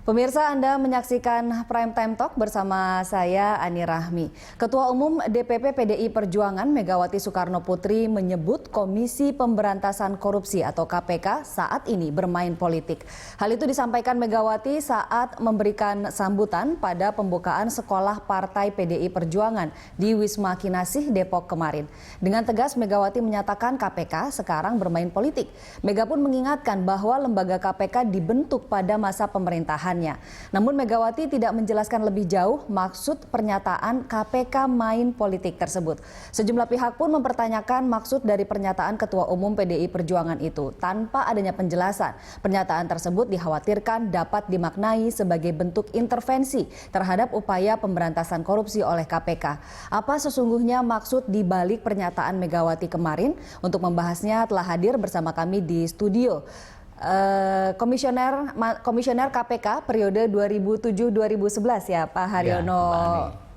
Pemirsa, Anda menyaksikan Prime Time Talk bersama saya, Ani Rahmi. Ketua Umum DPP PDI Perjuangan Megawati Soekarno Putri menyebut Komisi Pemberantasan Korupsi atau KPK saat ini bermain politik. Hal itu disampaikan Megawati saat memberikan sambutan pada pembukaan sekolah Partai PDI Perjuangan di Wisma Kinasih, Depok kemarin. Dengan tegas Megawati menyatakan KPK sekarang bermain politik. Mega pun mengingatkan bahwa lembaga KPK dibentuk pada masa pemerintahan. Namun Megawati tidak menjelaskan lebih jauh maksud pernyataan KPK main politik tersebut. Sejumlah pihak pun mempertanyakan maksud dari pernyataan Ketua Umum PDI Perjuangan itu. Tanpa adanya penjelasan, pernyataan tersebut dikhawatirkan dapat dimaknai sebagai bentuk intervensi terhadap upaya pemberantasan korupsi oleh KPK. Apa sesungguhnya maksud di balik pernyataan Megawati kemarin? Untuk membahasnya telah hadir bersama kami di studio Komisioner KPK periode 2007-2011 ya, Pak Haryono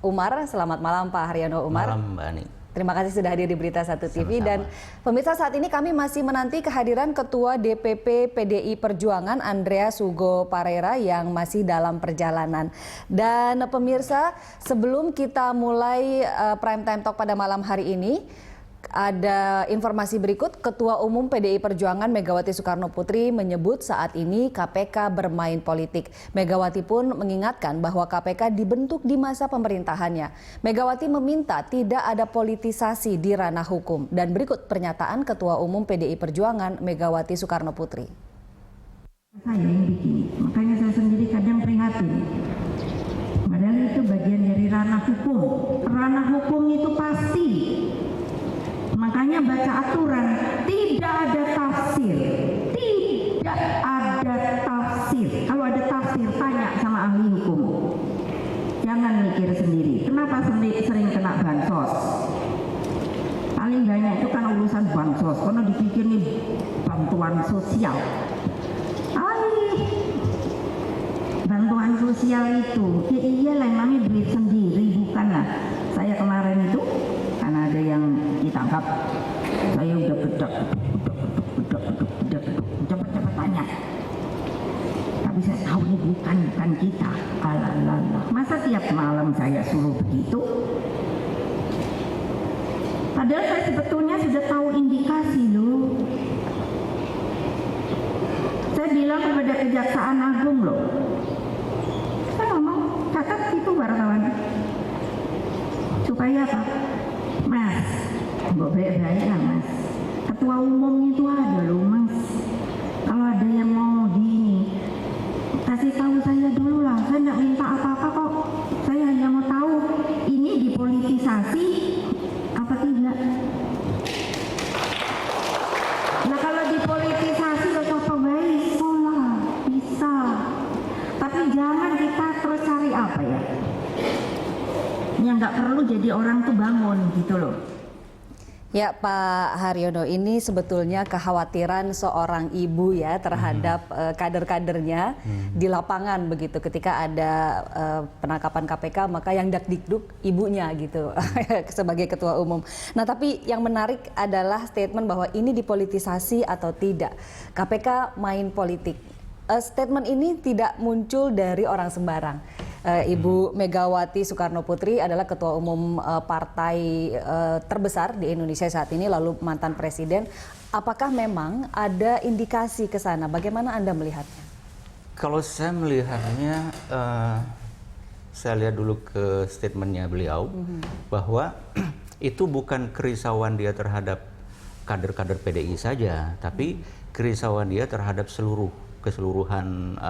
Umar. Selamat malam Pak Haryono Umar. Malam Mbak Ani. Terima kasih sudah hadir di Berita Satu TV. Sama-sama. Dan pemirsa, saat ini kami masih menanti kehadiran Ketua DPP PDI Perjuangan Andreas Hugo Parera yang masih dalam perjalanan. Dan pemirsa, sebelum kita mulai Prime Time Talk pada malam hari ini, ada informasi berikut. Ketua Umum PDI Perjuangan Megawati Soekarno Putri menyebut saat ini KPK bermain politik. Megawati pun mengingatkan bahwa KPK dibentuk di masa pemerintahannya. Megawati meminta tidak ada politisasi di ranah hukum. Dan berikut pernyataan Ketua Umum PDI Perjuangan Megawati Soekarno Putri. Saya yang bikin, makanya saya sendiri kadang prihatin. Padahal itu bagian dari ranah hukum. Ranah hukum itu pasti. Makanya baca aturan, tidak ada tafsir. Tidak ada tafsir. Kalau ada tafsir, tanya sama ahli hukum. Jangan mikir sendiri. Kenapa sering kena bansos? Paling banyak itu kan urusan bansos. Karena dipikir nih bantuan sosial. Bantuan sosial itu, ya iyalah namanya duit sendiri, bukanlah. Saya kemarin itu, karena ada yang ditangkap, saya udah bedak, cepet tanya. Tapi saya tahu ini bukan kita. Alalah, masa tiap malam saya suruh begitu? Padahal saya sebetulnya sudah tahu indikasi loh. Saya bilang kepada Kejaksaan Agung loh. Saya ngomong, catat itu wartawan. Supaya apa? Mas, mbok baik-baik lah Mas. Ketua umum itu ada loh Mas. Kalau ada yang mau kasih tahu saya dulu lah. Saya nggak minta apa-apa kok. Saya hanya mau tahu ini dipolitisasi apa tidak. Nah kalau dipolitisasi tetap apa baik, sekolah bisa. Tapi jangan kita terus cari apa ya? Yang nggak perlu jadi orang tuh bangun gitu loh. Ya Pak Haryono, ini sebetulnya kekhawatiran seorang ibu ya terhadap kader-kadernya di lapangan begitu. Ketika ada penangkapan KPK, maka yang dakdikduk ibunya gitu sebagai ketua umum. Nah tapi yang menarik adalah statement bahwa ini dipolitisasi atau tidak. KPK main politik. Statement ini tidak muncul dari orang sembarang. Ibu Megawati Soekarno Putri adalah ketua umum partai terbesar di Indonesia saat ini, lalu mantan presiden. Apakah memang ada indikasi ke sana? Bagaimana Anda melihatnya? Kalau saya melihatnya, saya lihat dulu ke statementnya beliau, bahwa itu bukan kerisauan dia terhadap kader-kader PDI saja, tapi kerisauan dia terhadap keseluruhan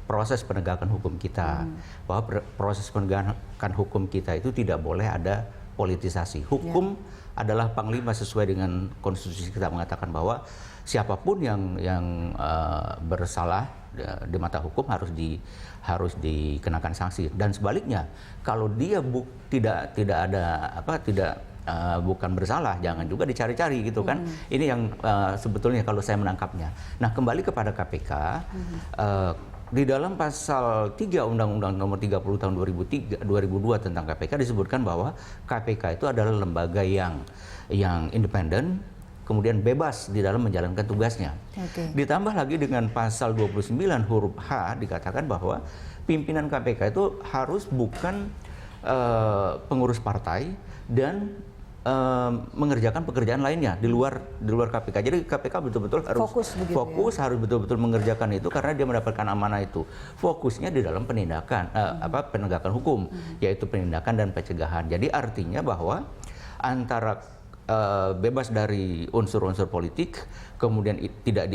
proses penegakan hukum kita, bahwa proses penegakan hukum kita itu tidak boleh ada politisasi. Hukum adalah panglima sesuai dengan konstitusi kita, mengatakan bahwa siapapun yang bersalah di mata hukum harus dikenakan sanksi. Dan sebaliknya, kalau dia bukan bersalah, jangan juga dicari-cari gitu kan. Ini yang sebetulnya kalau saya menangkapnya. Nah, kembali kepada KPK, di dalam pasal 3 Undang-Undang Nomor 30 Tahun 2002 tentang KPK disebutkan bahwa KPK itu adalah lembaga yang independen, kemudian bebas di dalam menjalankan tugasnya. Ditambah lagi dengan pasal 29 huruf H dikatakan bahwa pimpinan KPK itu harus bukan pengurus partai dan mengerjakan pekerjaan lainnya di luar KPK. Jadi KPK betul-betul harus fokus harus betul-betul mengerjakan itu karena dia mendapatkan amanah itu. Fokusnya di dalam penindakan penegakan hukum, yaitu penindakan dan pencegahan. Jadi artinya bahwa antara bebas dari unsur-unsur politik, kemudian tidak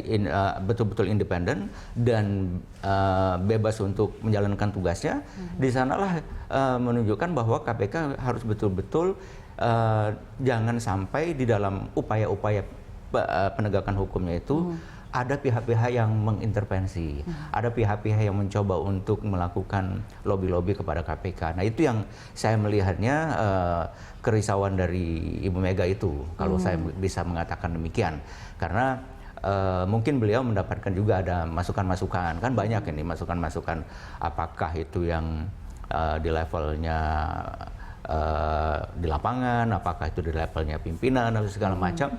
betul-betul independen dan bebas untuk menjalankan tugasnya, di sanalah menunjukkan bahwa KPK harus betul-betul jangan sampai di dalam upaya-upaya penegakan hukumnya itu ada pihak-pihak yang mengintervensi, ada pihak-pihak yang mencoba untuk melakukan lobby-lobby kepada KPK. Nah itu yang saya melihatnya kerisauan dari Ibu Mega itu, kalau saya bisa mengatakan demikian. Karena mungkin beliau mendapatkan juga ada masukan-masukan, kan banyak ini masukan-masukan, apakah itu yang di levelnya di lapangan, apakah itu di levelnya pimpinan atau segala macam.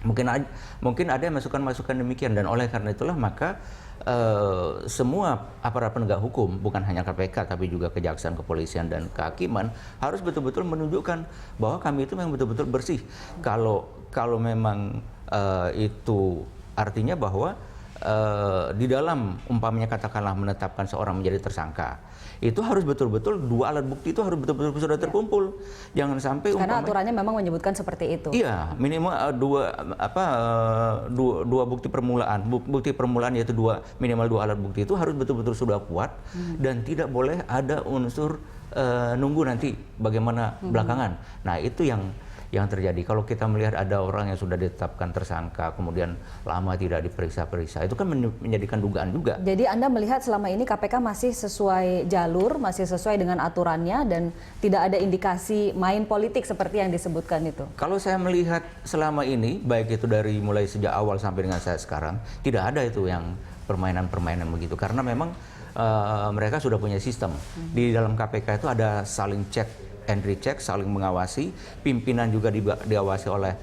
Mungkin ada masukan-masukan demikian, dan oleh karena itulah maka semua aparat penegak hukum, bukan hanya KPK tapi juga kejaksaan, kepolisian dan kehakiman harus betul-betul menunjukkan bahwa kami itu memang betul-betul bersih. Kalau memang itu artinya bahwa di dalam umpamanya katakanlah menetapkan seorang menjadi tersangka, itu harus betul-betul dua alat bukti itu harus betul-betul sudah terkumpul. Jangan sampai karena aturannya memang menyebutkan seperti itu. Iya, minimal dua bukti permulaan. Bukti permulaan yaitu minimal dua alat bukti itu harus betul-betul sudah kuat dan tidak boleh ada unsur nunggu nanti bagaimana belakangan. Nah, itu yang terjadi. Kalau kita melihat ada orang yang sudah ditetapkan tersangka, kemudian lama tidak diperiksa-periksa, itu kan menjadikan dugaan juga. Jadi Anda melihat selama ini KPK masih sesuai jalur, masih sesuai dengan aturannya, dan tidak ada indikasi main politik seperti yang disebutkan itu? Kalau saya melihat selama ini, baik itu dari mulai sejak awal sampai dengan saya sekarang, tidak ada itu yang permainan-permainan begitu. Karena memang mereka sudah punya sistem. Di dalam KPK itu ada saling cek and recheck, saling mengawasi, pimpinan juga diawasi oleh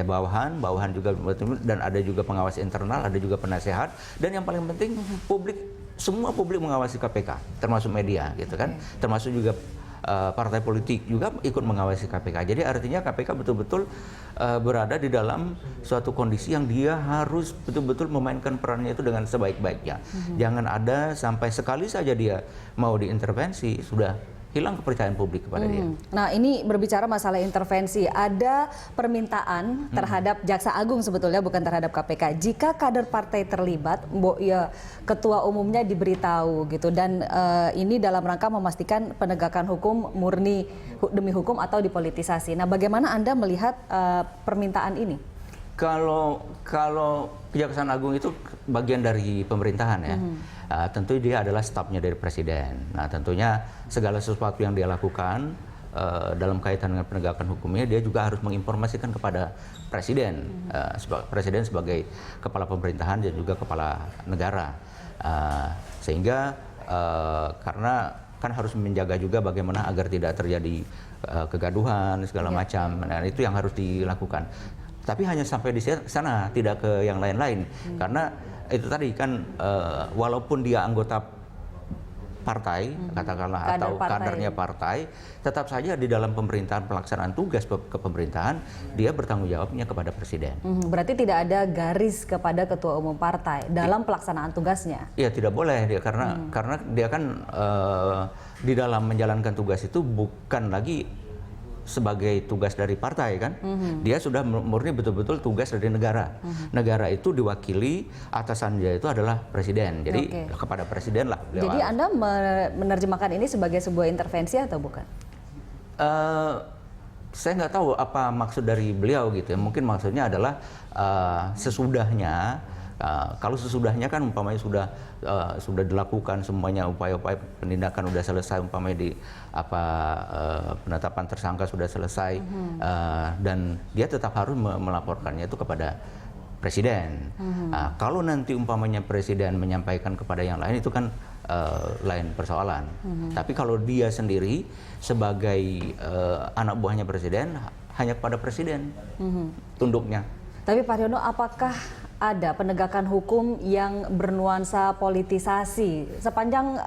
bawahan juga, dan ada juga pengawas internal, ada juga penasehat, dan yang paling penting semua publik mengawasi KPK, termasuk media gitu kan, termasuk juga partai politik juga ikut mengawasi KPK. Jadi artinya KPK betul-betul berada di dalam suatu kondisi yang dia harus betul-betul memainkan perannya itu dengan sebaik-baiknya. Jangan ada sampai sekali saja dia mau diintervensi sudah hilang kepercayaan publik kepada dia. Nah, ini berbicara masalah intervensi, ada permintaan terhadap Jaksa Agung sebetulnya, bukan terhadap KPK. Jika kader partai terlibat, ya ketua umumnya diberitahu gitu, dan ini dalam rangka memastikan penegakan hukum murni demi hukum atau dipolitisasi. Nah, bagaimana Anda melihat permintaan ini? Kalau Kejaksaan Agung itu bagian dari pemerintahan ya. Tentu dia adalah stafnya dari presiden. Nah, tentunya segala sesuatu yang dia lakukan dalam kaitan dengan penegakan hukumnya, dia juga harus menginformasikan kepada presiden. Presiden sebagai kepala pemerintahan dan juga kepala negara. Sehingga karena kan harus menjaga juga bagaimana agar tidak terjadi kegaduhan segala macam. Nah, itu yang harus dilakukan. Tapi hanya sampai di sana, tidak ke yang lain-lain. Karena itu tadi kan walaupun dia anggota partai, katakanlah, atau kadernya partai, tetap saja di dalam pemerintahan, pelaksanaan tugas kepemerintahan, dia bertanggung jawabnya kepada presiden. Berarti tidak ada garis kepada ketua umum partai dalam pelaksanaan tugasnya? Iya, tidak boleh dia, karena dia kan di dalam menjalankan tugas itu bukan lagi sebagai tugas dari partai kan, dia sudah murni betul-betul tugas dari negara. Negara itu diwakili, atasannya itu adalah presiden. Jadi kepada presiden lah. Jadi Anda menerjemahkan ini sebagai sebuah intervensi atau bukan? Saya nggak tahu apa maksud dari beliau gitu ya. Mungkin maksudnya adalah sesudahnya. Kalau sesudahnya kan umpamanya sudah dilakukan semuanya, upaya-upaya penindakan sudah selesai, umpamanya di penetapan tersangka sudah selesai, dan dia tetap harus melaporkannya itu kepada presiden. Kalau nanti umpamanya presiden menyampaikan kepada yang lain, itu kan lain persoalan. Tapi kalau dia sendiri sebagai anak buahnya presiden, hanya kepada presiden tunduknya. Tapi Pak Haryono, apakah ada penegakan hukum yang bernuansa politisasi sepanjang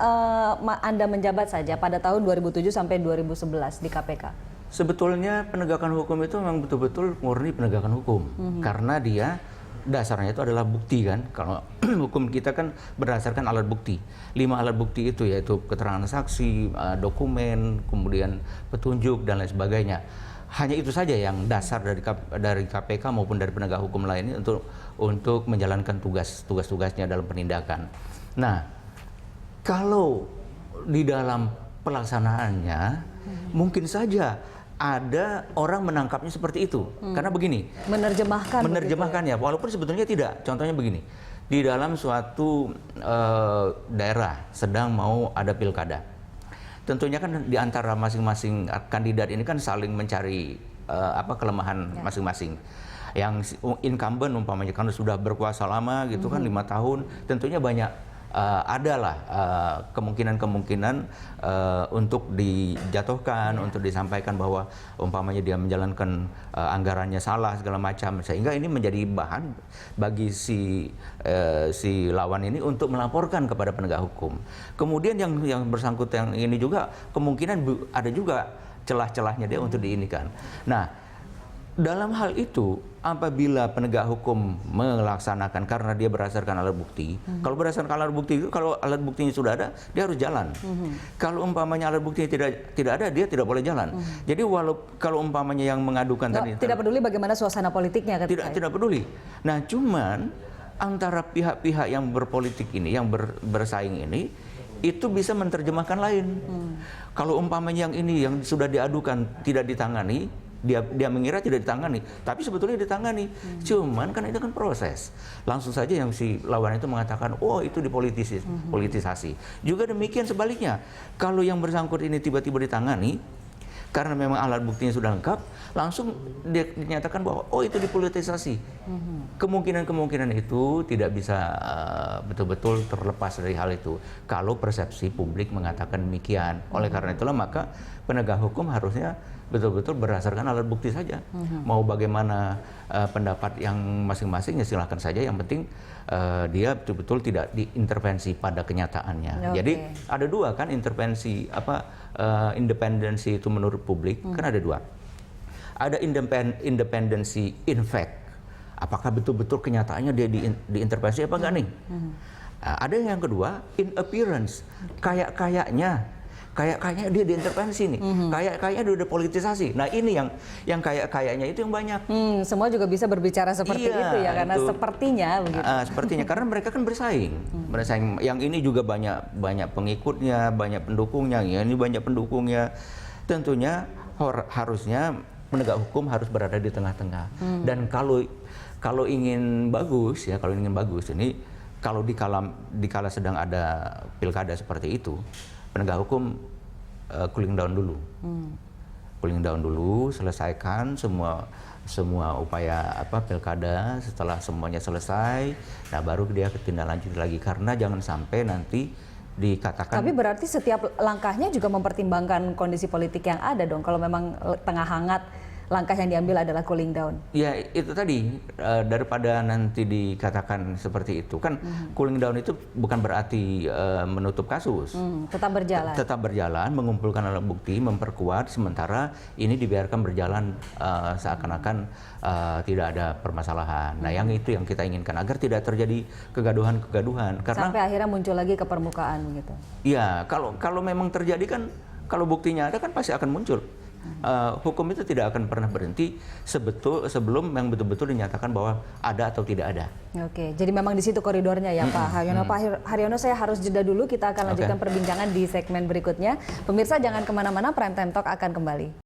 Anda menjabat saja pada tahun 2007 sampai 2011 di KPK? Sebetulnya penegakan hukum itu memang betul-betul murni penegakan hukum, karena dia dasarnya itu adalah bukti kan. Kalau hukum kita kan berdasarkan alat bukti. 5 alat bukti itu yaitu keterangan saksi, dokumen, kemudian petunjuk dan lain sebagainya. Hanya itu saja yang dasar dari KPK maupun dari penegak hukum lainnya untuk menjalankan tugas-tugasnya dalam penindakan. Nah, kalau di dalam pelaksanaannya mungkin saja ada orang menangkapnya seperti itu. Karena begini, menerjemahkannya, walaupun sebetulnya tidak. Contohnya begini, di dalam suatu daerah sedang mau ada pilkada. Tentunya kan di antara masing-masing kandidat ini kan saling mencari kelemahan masing-masing. Yang incumbent umpamanya kan sudah berkuasa lama gitu kan 5 tahun, tentunya banyak adalah kemungkinan-kemungkinan untuk dijatuhkan, untuk disampaikan bahwa umpamanya dia menjalankan anggarannya salah segala macam, sehingga ini menjadi bahan bagi si lawan ini untuk melaporkan kepada penegak hukum. Kemudian yang bersangkutan yang ini juga kemungkinan ada juga celah-celahnya dia untuk diinikan. Nah, dalam hal itu, apabila penegak hukum melaksanakan karena dia berdasarkan alat bukti, kalau berdasarkan alat bukti itu, kalau alat buktinya sudah ada, dia harus jalan. Kalau umpamanya alat buktinya tidak ada, dia tidak boleh jalan. Jadi kalau umpamanya yang mengadukan tadi tidak peduli bagaimana suasana politiknya, tidak peduli. Nah, cuman antara pihak-pihak yang berpolitik ini, yang bersaing ini, itu bisa menerjemahkan lain. Kalau umpamanya yang ini yang sudah diadukan tidak ditangani, dia mengira tidak ditangani, tapi sebetulnya ditangani. Cuman kan itu kan proses. Langsung saja yang si lawan itu mengatakan, oh itu politisasi. Juga demikian sebaliknya, kalau yang bersangkut ini tiba-tiba ditangani, karena memang alat buktinya sudah lengkap, langsung dinyatakan bahwa oh itu dipolitisasi. Kemungkinan-kemungkinan itu tidak bisa betul-betul terlepas dari hal itu. Kalau persepsi publik mengatakan demikian. Oleh karena itulah maka penegak hukum harusnya betul-betul berdasarkan alat bukti saja. Mau bagaimana pendapat yang masing-masing ya silahkan saja. Yang penting dia betul-betul tidak diintervensi pada kenyataannya. Jadi ada dua kan intervensi independensi itu menurut publik kan ada dua. Ada independensi in fact. Apakah betul-betul kenyataannya dia diintervensi apa enggak nih? Ada yang kedua in appearance. Kayaknya dia diintervensi nih, kayaknya dia udah politisasi. Nah ini yang kayaknya itu yang banyak. Semua juga bisa berbicara seperti itu ya, karena sepertinya begitu. Sepertinya karena mereka kan bersaing. Yang ini juga banyak pengikutnya, banyak pendukungnya. Ya ini banyak pendukungnya. Tentunya harusnya penegak hukum harus berada di tengah-tengah. Dan kalau ingin bagus ini kalau dikala sedang ada pilkada seperti itu, penegak hukum cooling down dulu, selesaikan semua upaya pilkada. Setelah semuanya selesai, nah baru dia tindak lanjut lagi, karena jangan sampai nanti dikatakan. Tapi berarti setiap langkahnya juga mempertimbangkan kondisi politik yang ada dong. Kalau memang tengah hangat, langkah yang diambil adalah cooling down. Ya itu tadi, daripada nanti dikatakan seperti itu kan. Cooling down itu bukan berarti menutup kasus. Tetap berjalan. Tetap berjalan, mengumpulkan alat bukti, memperkuat, sementara ini dibiarkan berjalan seakan-akan tidak ada permasalahan. Nah yang itu yang kita inginkan, agar tidak terjadi kegaduhan-kegaduhan. Sampai akhirnya muncul lagi ke permukaan gitu. Iya, kalau memang terjadi kan, kalau buktinya ada kan pasti akan muncul. Hukum itu tidak akan pernah berhenti sebelum yang betul-betul dinyatakan bahwa ada atau tidak ada. Oke, jadi memang di situ koridornya ya Pak Haryono. Pak Haryono, saya harus jeda dulu, kita akan lanjutkan perbincangan di segmen berikutnya. Pemirsa jangan kemana-mana, Prime Time Talk akan kembali.